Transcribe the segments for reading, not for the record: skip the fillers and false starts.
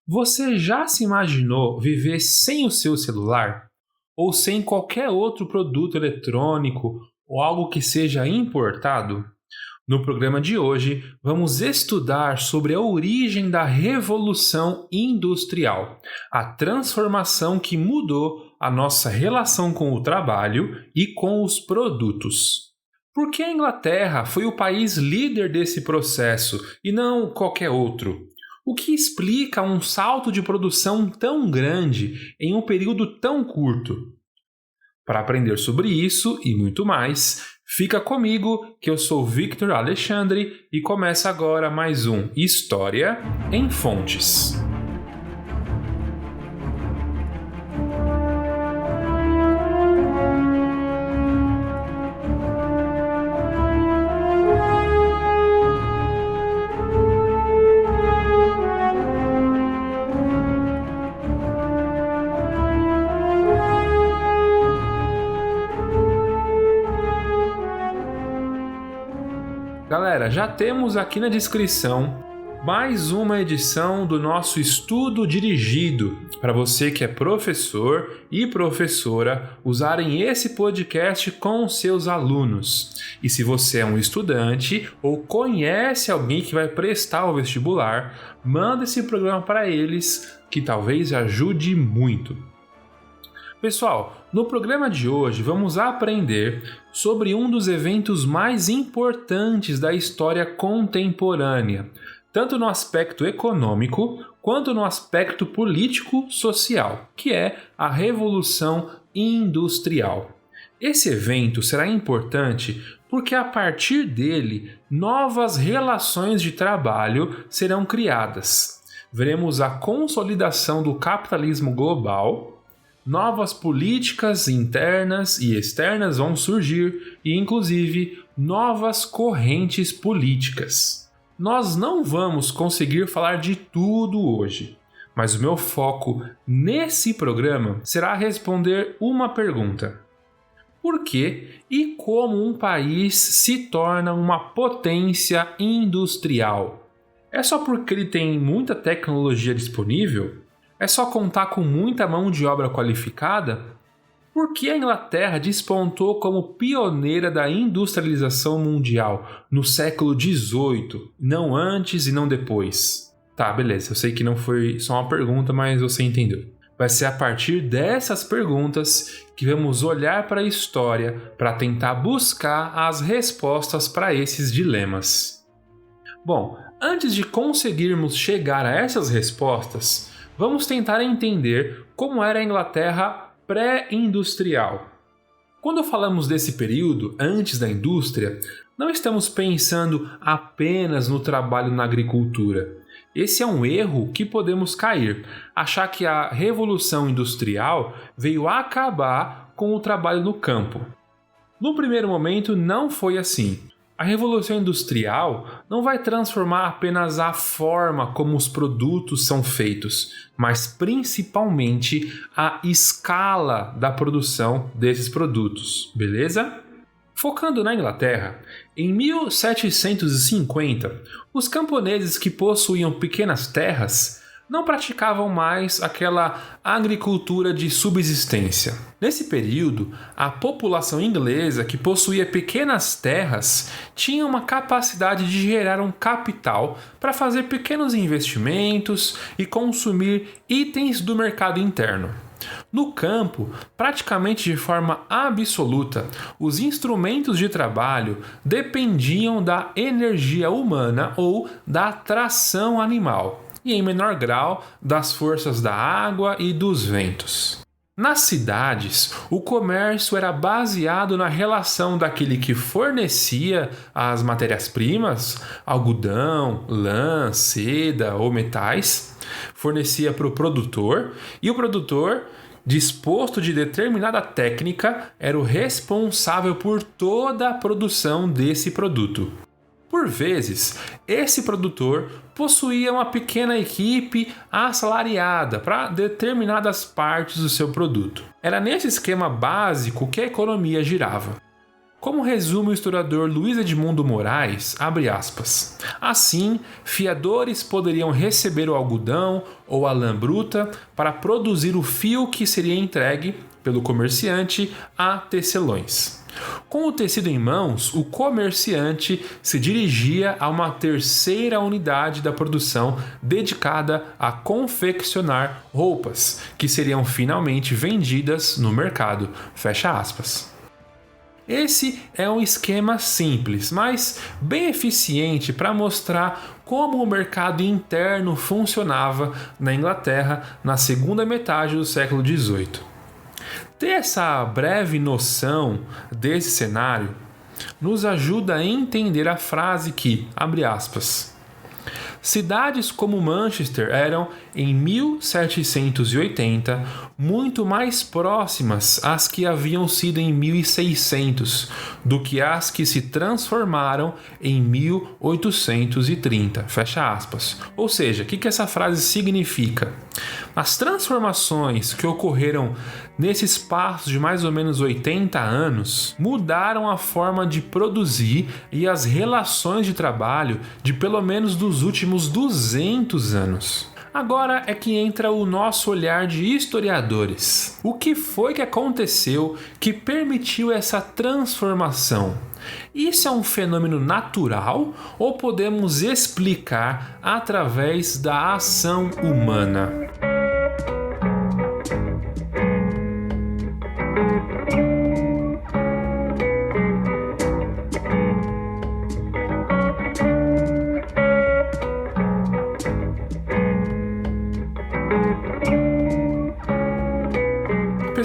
Você já se imaginou viver sem o seu celular? Ou sem qualquer outro produto eletrônico ou algo que seja importado? No programa de hoje, vamos estudar sobre a origem da Revolução Industrial, a transformação que mudou a nossa relação com o trabalho e com os produtos. Por que a Inglaterra foi o país líder desse processo e não qualquer outro? O que explica um salto de produção tão grande em um período tão curto? Para aprender sobre isso e muito mais, fica comigo que eu sou Victor Alexandre e começa agora mais um História em Fontes. Galera, já temos aqui na descrição mais uma edição do nosso estudo dirigido para você que é professor e professora usarem esse podcast com seus alunos. E se você é um estudante ou conhece alguém que vai prestar o vestibular, manda esse programa para eles que talvez ajude muito. Pessoal, no programa de hoje vamos aprender sobre um dos eventos mais importantes da história contemporânea, tanto no aspecto econômico quanto no aspecto político-social, que é a Revolução Industrial. Esse evento será importante porque a partir dele novas relações de trabalho serão criadas. Veremos a consolidação do capitalismo global. Novas políticas internas e externas vão surgir e, inclusive, novas correntes políticas. Nós não vamos conseguir falar de tudo hoje, mas o meu foco nesse programa será responder uma pergunta: por que e como um país se torna uma potência industrial? É só porque ele tem muita tecnologia disponível? É só contar com muita mão de obra qualificada? Por que a Inglaterra despontou como pioneira da industrialização mundial no século XVIII, não antes e não depois? Tá, beleza, eu sei que não foi só uma pergunta, mas você entendeu. Vai ser a partir dessas perguntas que vamos olhar para a história para tentar buscar as respostas para esses dilemas. Bom, antes de conseguirmos chegar a essas respostas, vamos tentar entender como era a Inglaterra pré-industrial. Quando falamos desse período, antes da indústria, não estamos pensando apenas no trabalho na agricultura. Esse é um erro que podemos cair, achar que a Revolução Industrial veio acabar com o trabalho no campo. No primeiro momento, não foi assim. A Revolução Industrial não vai transformar apenas a forma como os produtos são feitos, mas principalmente a escala da produção desses produtos, beleza? Focando na Inglaterra, em 1750, os camponeses que possuíam pequenas terras não praticavam mais aquela agricultura de subsistência. Nesse período, a população inglesa que possuía pequenas terras tinha uma capacidade de gerar um capital para fazer pequenos investimentos e consumir itens do mercado interno. No campo, praticamente de forma absoluta, os instrumentos de trabalho dependiam da energia humana ou da tração animal, e em menor grau das forças da água e dos ventos. Nas cidades, o comércio era baseado na relação daquele que fornecia as matérias-primas, algodão, lã, seda ou metais, fornecia para o produtor, e o produtor, disposto de determinada técnica, era o responsável por toda a produção desse produto. Por vezes, esse produtor possuía uma pequena equipe assalariada para determinadas partes do seu produto. Era nesse esquema básico que a economia girava. Como resume o historiador Luiz Edmundo Moraes, abre aspas, assim, fiadores poderiam receber o algodão ou a lã bruta para produzir o fio que seria entregue pelo comerciante a tecelões. Com o tecido em mãos, o comerciante se dirigia a uma terceira unidade da produção dedicada a confeccionar roupas, que seriam finalmente vendidas no mercado. Fecha aspas. Esse é um esquema simples, mas bem eficiente para mostrar como o mercado interno funcionava na Inglaterra na segunda metade do século XVIII. Ter essa breve noção desse cenário nos ajuda a entender a frase que, abre aspas, cidades como Manchester eram, em 1780, muito mais próximas às que haviam sido em 1600 do que as que se transformaram em 1830. Fecha aspas. Ou seja, o que essa frase significa? As transformações que ocorreram nesse espaço de mais ou menos 80 anos mudaram a forma de produzir e as relações de trabalho de pelo menos dos últimos 200 anos. Agora é que entra o nosso olhar de historiadores. O que foi que aconteceu que permitiu essa transformação? Isso é um fenômeno natural ou podemos explicar através da ação humana?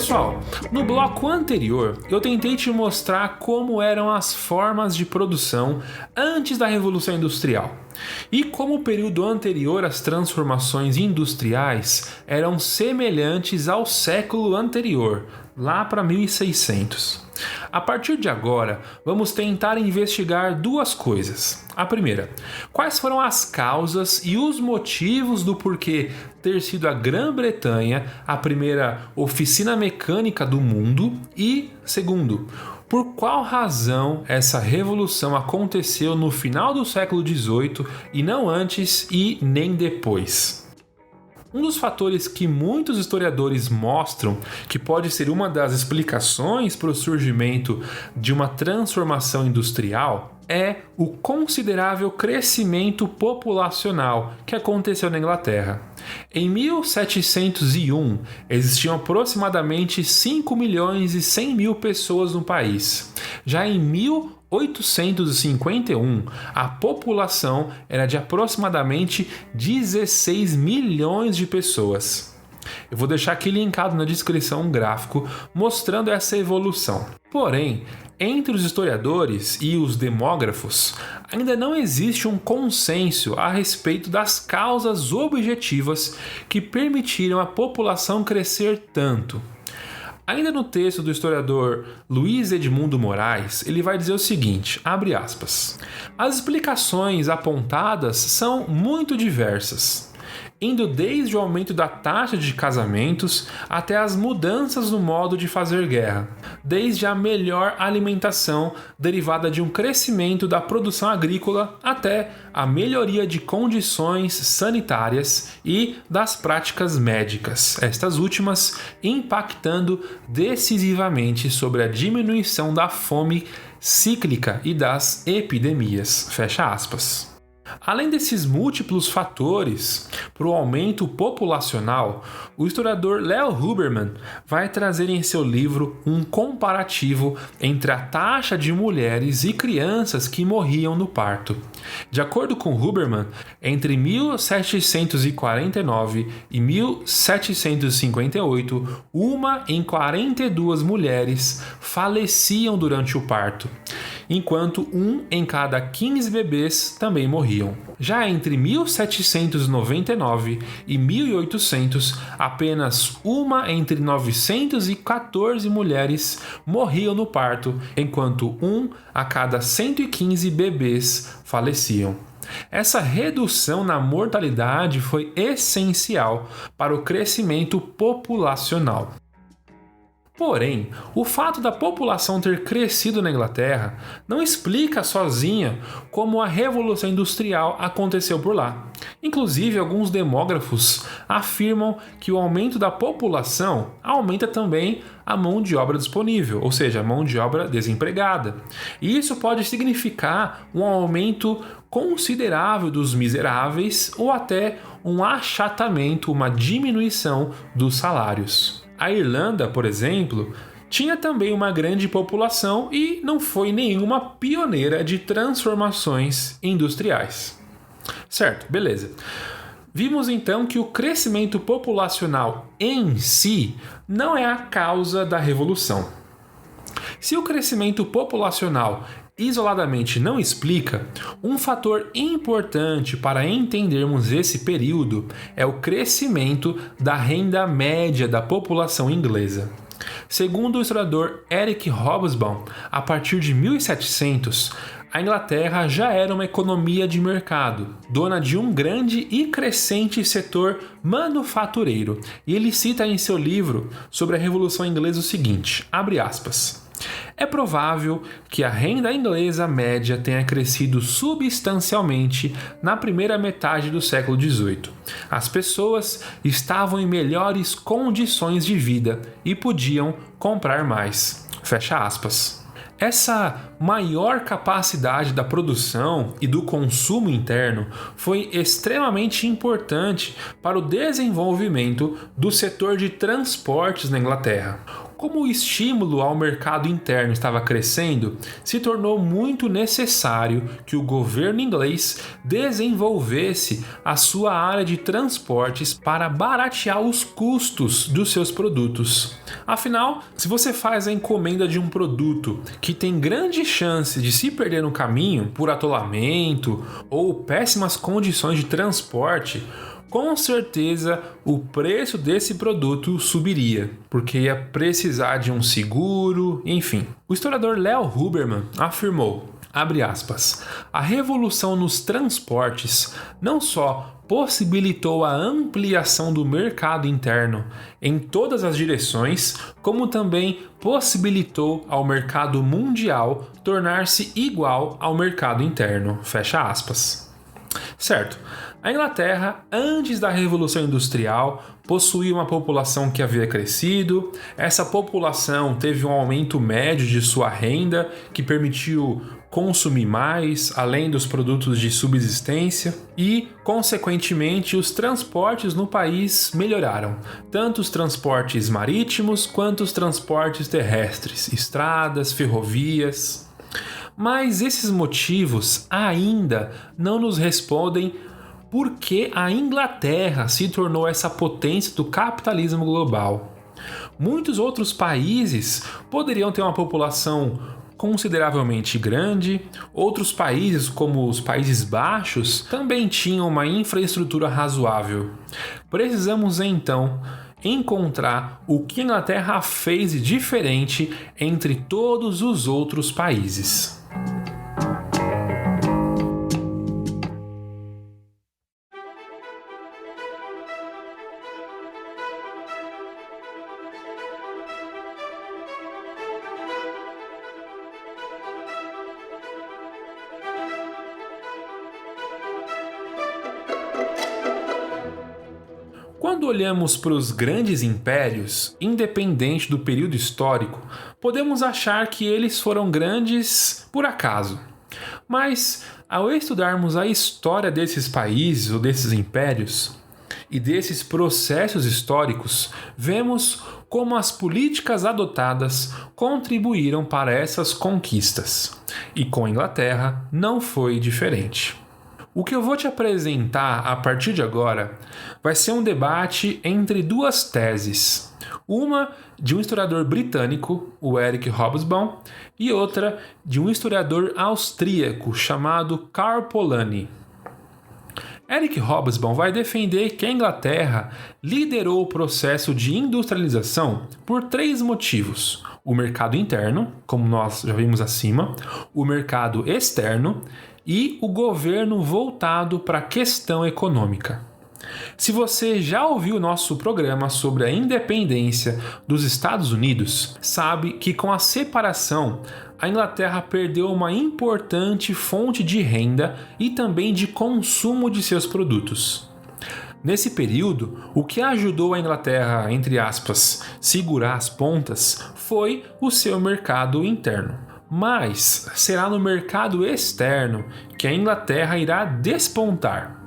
Pessoal, no bloco anterior eu tentei te mostrar como eram as formas de produção antes da Revolução Industrial e como o período anterior às transformações industriais eram semelhantes ao século anterior, lá para 1600. A partir de agora, vamos tentar investigar duas coisas. A primeira, quais foram as causas e os motivos do porquê ter sido a Grã-Bretanha a primeira oficina mecânica do mundo e, segundo, por qual razão essa revolução aconteceu no final do século XVIII e não antes e nem depois. Um dos fatores que muitos historiadores mostram que pode ser uma das explicações para o surgimento de uma transformação industrial é o considerável crescimento populacional que aconteceu na Inglaterra. Em 1701, existiam aproximadamente 5 milhões e 100 mil pessoas no país. Já em 1851, a população era de aproximadamente 16 milhões de pessoas. Eu vou deixar aqui linkado na descrição um gráfico mostrando essa evolução. Porém, entre os historiadores e os demógrafos, ainda não existe um consenso a respeito das causas objetivas que permitiram a população crescer tanto. Ainda no texto do historiador Luiz Edmundo Moraes, ele vai dizer o seguinte, abre aspas, as explicações apontadas são muito diversas, indo desde o aumento da taxa de casamentos até as mudanças no modo de fazer guerra, desde a melhor alimentação derivada de um crescimento da produção agrícola até a melhoria de condições sanitárias e das práticas médicas, estas últimas impactando decisivamente sobre a diminuição da fome cíclica e das epidemias. Fecha aspas. Além desses múltiplos fatores para o aumento populacional, o historiador Leo Huberman vai trazer em seu livro um comparativo entre a taxa de mulheres e crianças que morriam no parto. De acordo com Huberman, entre 1749 e 1758, uma em 42 mulheres faleciam durante o parto, enquanto um em cada 15 bebês também morriam. Já entre 1799 e 1800, apenas uma entre 914 mulheres morriam no parto, enquanto um a cada 115 bebês faleciam. Essa redução na mortalidade foi essencial para o crescimento populacional. Porém, o fato da população ter crescido na Inglaterra não explica sozinha como a Revolução Industrial aconteceu por lá. Inclusive, alguns demógrafos afirmam que o aumento da população aumenta também a mão de obra disponível, ou seja, a mão de obra desempregada. E isso pode significar um aumento considerável dos miseráveis ou até um achatamento, uma diminuição dos salários. A Irlanda, por exemplo, tinha também uma grande população e não foi nenhuma pioneira de transformações industriais. Certo, beleza. Vimos então que o crescimento populacional em si não é a causa da revolução. Se o crescimento populacional isoladamente não explica, um fator importante para entendermos esse período é o crescimento da renda média da população inglesa. Segundo o historiador Eric Hobsbawm, a partir de 1700, a Inglaterra já era uma economia de mercado, dona de um grande e crescente setor manufatureiro. E ele cita em seu livro sobre a Revolução Inglesa o seguinte, abre aspas, é provável que a renda inglesa média tenha crescido substancialmente na primeira metade do século XVIII. As pessoas estavam em melhores condições de vida e podiam comprar mais. Fecha aspas. Essa maior capacidade da produção e do consumo interno foi extremamente importante para o desenvolvimento do setor de transportes na Inglaterra. Como o estímulo ao mercado interno estava crescendo, se tornou muito necessário que o governo inglês desenvolvesse a sua área de transportes para baratear os custos dos seus produtos. Afinal, se você faz a encomenda de um produto que tem grande chance de se perder no caminho por atolamento ou péssimas condições de transporte, com certeza o preço desse produto subiria, porque ia precisar de um seguro, enfim. O historiador Leo Huberman afirmou, abre aspas, a revolução nos transportes não só possibilitou a ampliação do mercado interno em todas as direções, como também possibilitou ao mercado mundial tornar-se igual ao mercado interno, fecha aspas. Certo. A Inglaterra, antes da Revolução Industrial, possuía uma população que havia crescido. Essa população teve um aumento médio de sua renda, que permitiu consumir mais, além dos produtos de subsistência, e, consequentemente, os transportes no país melhoraram, tanto os transportes marítimos quanto os transportes terrestres, estradas, ferrovias. Mas esses motivos ainda não nos respondem por que a Inglaterra se tornou essa potência do capitalismo global. Muitos outros países poderiam ter uma população consideravelmente grande, outros países, como os Países Baixos, também tinham uma infraestrutura razoável. Precisamos então encontrar o que a Inglaterra fez de diferente entre todos os outros países. Quando olhamos para os grandes impérios, independente do período histórico, podemos achar que eles foram grandes por acaso. Mas, ao estudarmos a história desses países ou desses impérios e desses processos históricos, vemos como as políticas adotadas contribuíram para essas conquistas. E com a Inglaterra não foi diferente. O que eu vou te apresentar a partir de agora vai ser um debate entre duas teses. Uma de um historiador britânico, o Eric Hobsbawm, e outra de um historiador austríaco chamado Karl Polanyi. Eric Hobsbawm vai defender que a Inglaterra liderou o processo de industrialização por 3 motivos. O mercado interno, como nós já vimos acima, o mercado externo e o governo voltado para a questão econômica. Se você já ouviu o nosso programa sobre a independência dos Estados Unidos, sabe que com a separação, a Inglaterra perdeu uma importante fonte de renda e também de consumo de seus produtos. Nesse período, o que ajudou a Inglaterra, entre aspas, segurar as pontas foi o seu mercado interno. Mas será no mercado externo que a Inglaterra irá despontar.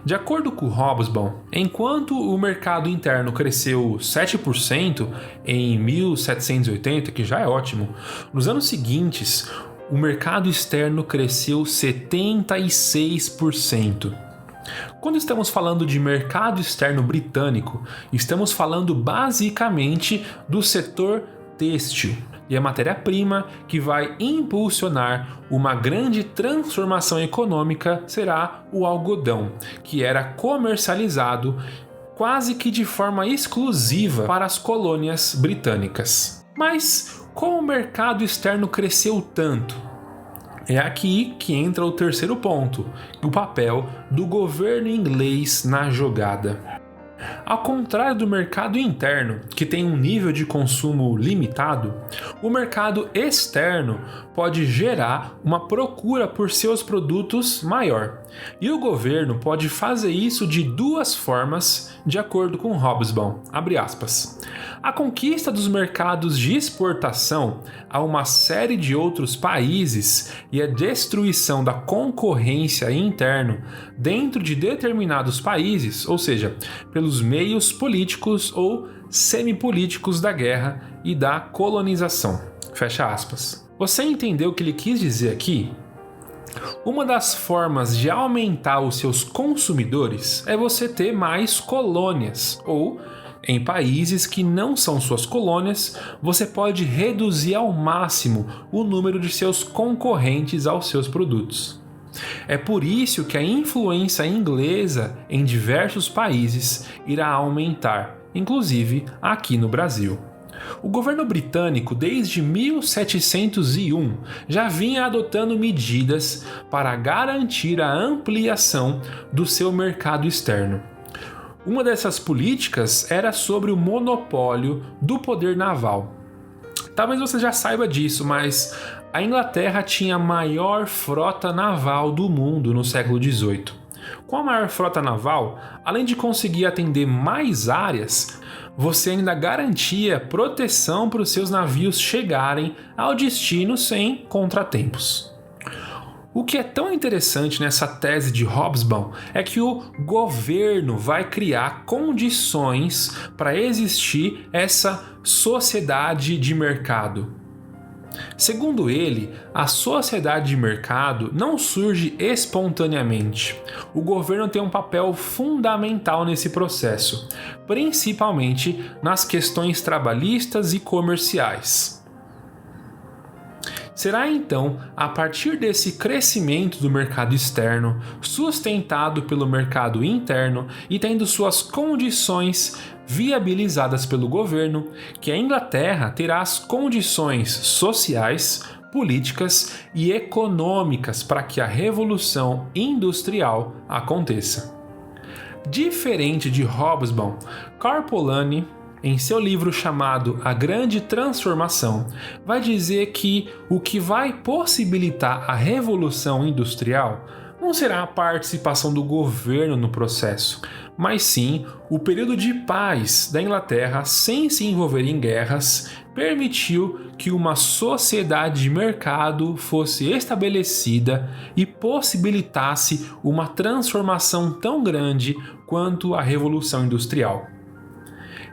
De acordo com Hobsbawm, enquanto o mercado interno cresceu 7% em 1780, que já é ótimo, nos anos seguintes, o mercado externo cresceu 76%. Quando estamos falando de mercado externo britânico, estamos falando basicamente do setor têxtil. E a matéria-prima que vai impulsionar uma grande transformação econômica será o algodão, que era comercializado quase que de forma exclusiva para as colônias britânicas. Mas como o mercado externo cresceu tanto? É aqui que entra o terceiro ponto, o papel do governo inglês na jogada. Ao contrário do mercado interno, que tem um nível de consumo limitado, o mercado externo pode gerar uma procura por seus produtos maior. E o governo pode fazer isso de duas formas, de acordo com Hobsbawm, abre aspas. A conquista dos mercados de exportação a uma série de outros países e a destruição da concorrência interna dentro de determinados países, ou seja, pelos meios políticos ou semipolíticos da guerra e da colonização. Fecha aspas. Você entendeu o que ele quis dizer aqui? Uma das formas de aumentar os seus consumidores é você ter mais colônias, ou em países que não são suas colônias, você pode reduzir ao máximo o número de seus concorrentes aos seus produtos. É por isso que a influência inglesa em diversos países irá aumentar, inclusive aqui no Brasil. O governo britânico, desde 1701, já vinha adotando medidas para garantir a ampliação do seu mercado externo. Uma dessas políticas era sobre o monopólio do poder naval. Talvez você já saiba disso, mas a Inglaterra tinha a maior frota naval do mundo no século XVIII. Com a maior frota naval, além de conseguir atender mais áreas, você ainda garantia proteção para os seus navios chegarem ao destino sem contratempos. O que é tão interessante nessa tese de Hobsbawm é que o governo vai criar condições para existir essa sociedade de mercado. Segundo ele, a sociedade de mercado não surge espontaneamente. O governo tem um papel fundamental nesse processo, principalmente nas questões trabalhistas e comerciais. Será então a partir desse crescimento do mercado externo, sustentado pelo mercado interno e tendo suas condições viabilizadas pelo governo, que a Inglaterra terá as condições sociais, políticas e econômicas para que a revolução industrial aconteça. Diferente de Hobsbawm, Karl Polanyi, em seu livro chamado A Grande Transformação, vai dizer que o que vai possibilitar a Revolução Industrial não será a participação do governo no processo, mas sim o período de paz da Inglaterra sem se envolver em guerras permitiu que uma sociedade de mercado fosse estabelecida e possibilitasse uma transformação tão grande quanto a Revolução Industrial.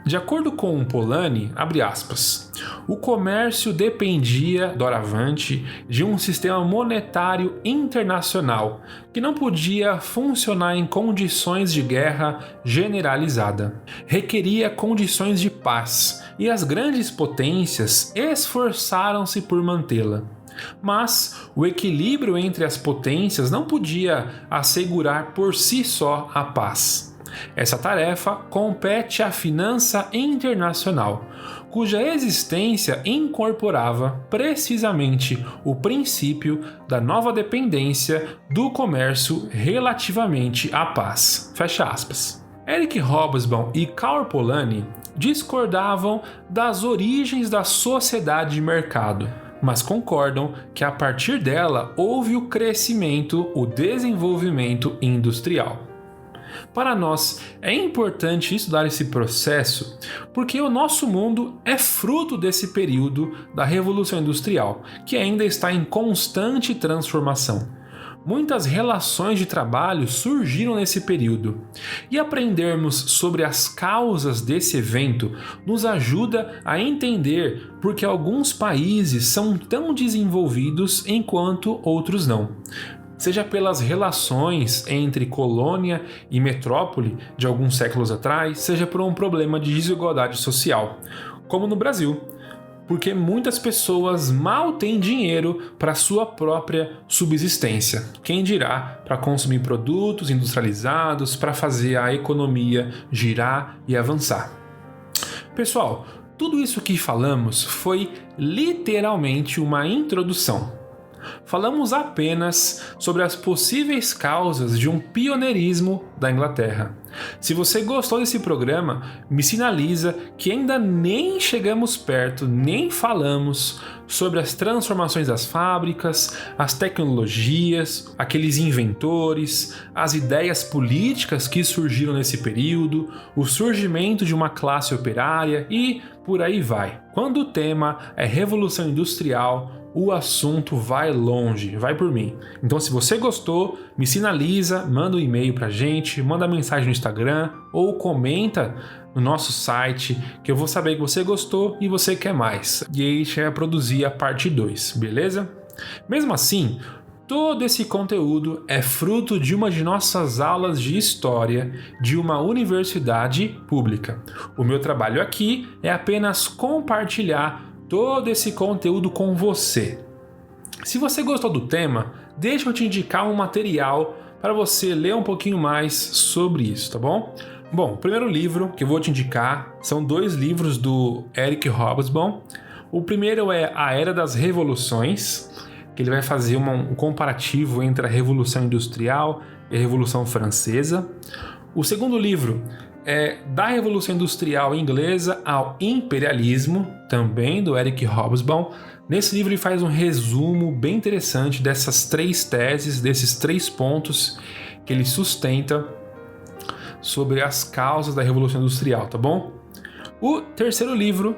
De acordo com Polanyi, abre aspas, o comércio dependia, doravante, de um sistema monetário internacional que não podia funcionar em condições de guerra generalizada. Requeria condições de paz e as grandes potências esforçaram-se por mantê-la. Mas o equilíbrio entre as potências não podia assegurar por si só a paz. Essa tarefa compete à finança internacional, cuja existência incorporava precisamente o princípio da nova dependência do comércio relativamente à paz. Fecha aspas. Eric Hobsbawm e Karl Polanyi discordavam das origens da sociedade de mercado, mas concordam que a partir dela houve o crescimento, o desenvolvimento industrial. Para nós, é importante estudar esse processo porque o nosso mundo é fruto desse período da Revolução Industrial, que ainda está em constante transformação. Muitas relações de trabalho surgiram nesse período, e aprendermos sobre as causas desse evento nos ajuda a entender por que alguns países são tão desenvolvidos enquanto outros não. Seja pelas relações entre colônia e metrópole de alguns séculos atrás, seja por um problema de desigualdade social, como no Brasil, porque muitas pessoas mal têm dinheiro para sua própria subsistência. Quem dirá para consumir produtos industrializados, para fazer a economia girar e avançar. Pessoal, tudo isso que falamos foi literalmente uma introdução. Falamos apenas sobre as possíveis causas de um pioneirismo da Inglaterra. Se você gostou desse programa, me sinaliza que ainda nem chegamos perto, nem falamos sobre as transformações das fábricas, as tecnologias, aqueles inventores, as ideias políticas que surgiram nesse período, o surgimento de uma classe operária e por aí vai. Quando o tema é Revolução Industrial, o assunto vai longe, vai por mim. Então, se você gostou, me sinaliza, manda um e-mail pra gente, manda mensagem no Instagram ou comenta no nosso site, que eu vou saber que você gostou e você quer mais. E aí a gente vai produzir a parte 2, beleza? Mesmo assim, todo esse conteúdo é fruto de uma de nossas aulas de história de uma universidade pública. O meu trabalho aqui é apenas compartilhar todo esse conteúdo com você. Se você gostou do tema, deixa eu te indicar um material para você ler um pouquinho mais sobre isso, tá bom? Bom, o primeiro livro que eu vou te indicar são 2 livros do Eric Hobsbawm. O primeiro é A Era das Revoluções, que ele vai fazer um comparativo entre a Revolução Industrial e a Revolução Francesa. O segundo livro é Da Revolução Industrial Inglesa ao Imperialismo, também do Eric Hobsbawm. Nesse livro ele faz um resumo bem interessante dessas 3 teses, desses 3 pontos que ele sustenta sobre as causas da Revolução Industrial, tá bom? O terceiro livro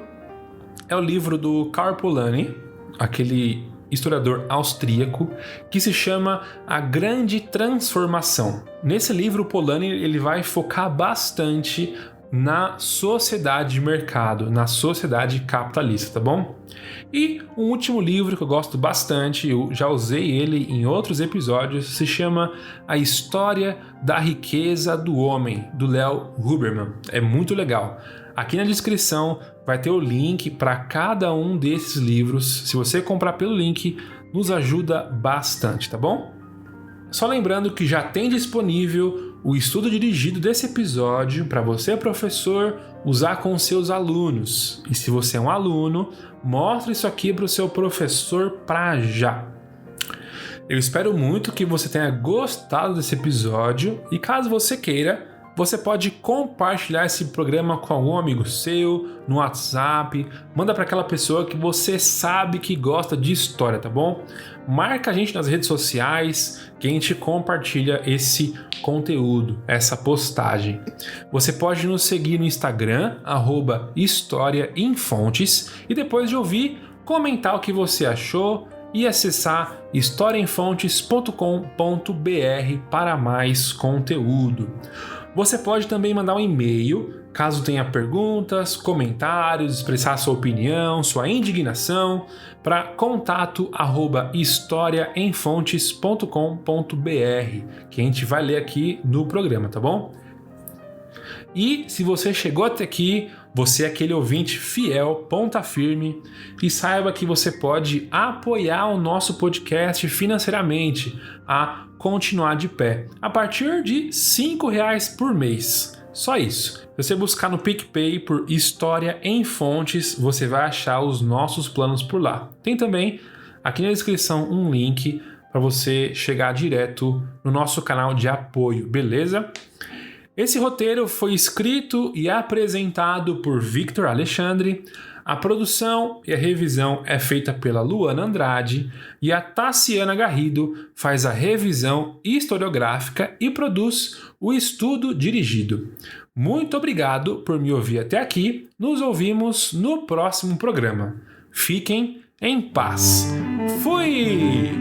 é o livro do Karl Polanyi, aquele historiador austríaco, que se chama A Grande Transformação. Nesse livro, Polanyi ele vai focar bastante na sociedade de mercado, na sociedade capitalista, tá bom? E um último livro que eu gosto bastante, eu já usei ele em outros episódios, se chama A História da Riqueza do Homem, do Léo Huberman. É muito legal. Aqui na descrição vai ter o link para cada um desses livros. Se você comprar pelo link, nos ajuda bastante, tá bom? Só lembrando que já tem disponível o estudo dirigido desse episódio para você, professor, usar com seus alunos. E se você é um aluno, mostre isso aqui para o seu professor para já. Eu espero muito que você tenha gostado desse episódio e caso você queira, você pode compartilhar esse programa com algum amigo seu, no WhatsApp, manda para aquela pessoa que você sabe que gosta de história, tá bom? Marca a gente nas redes sociais, que a gente compartilha esse conteúdo, essa postagem. Você pode nos seguir no Instagram, @historiaemfontes, e depois de ouvir, comentar o que você achou e acessar historiaemfontes.com.br para mais conteúdo. Você pode também mandar um e-mail, caso tenha perguntas, comentários, expressar sua opinião, sua indignação, para contato@historiaemfontes.com.br, que a gente vai ler aqui no programa, tá bom? E se você chegou até aqui, você é aquele ouvinte fiel, ponta firme, e saiba que você pode apoiar o nosso podcast financeiramente continuar de pé, a partir de R$ 5,00 por mês. Só isso. Se você buscar no PicPay por História em Fontes, você vai achar os nossos planos por lá. Tem também aqui na descrição um link para você chegar direto no nosso canal de apoio, beleza? Esse roteiro foi escrito e apresentado por Victor Alexandre. A produção e a revisão é feita pela Luana Andrade e a Tassiana Garrido faz a revisão historiográfica e produz o estudo dirigido. Muito obrigado por me ouvir até aqui. Nos ouvimos no próximo programa. Fiquem em paz. Fui!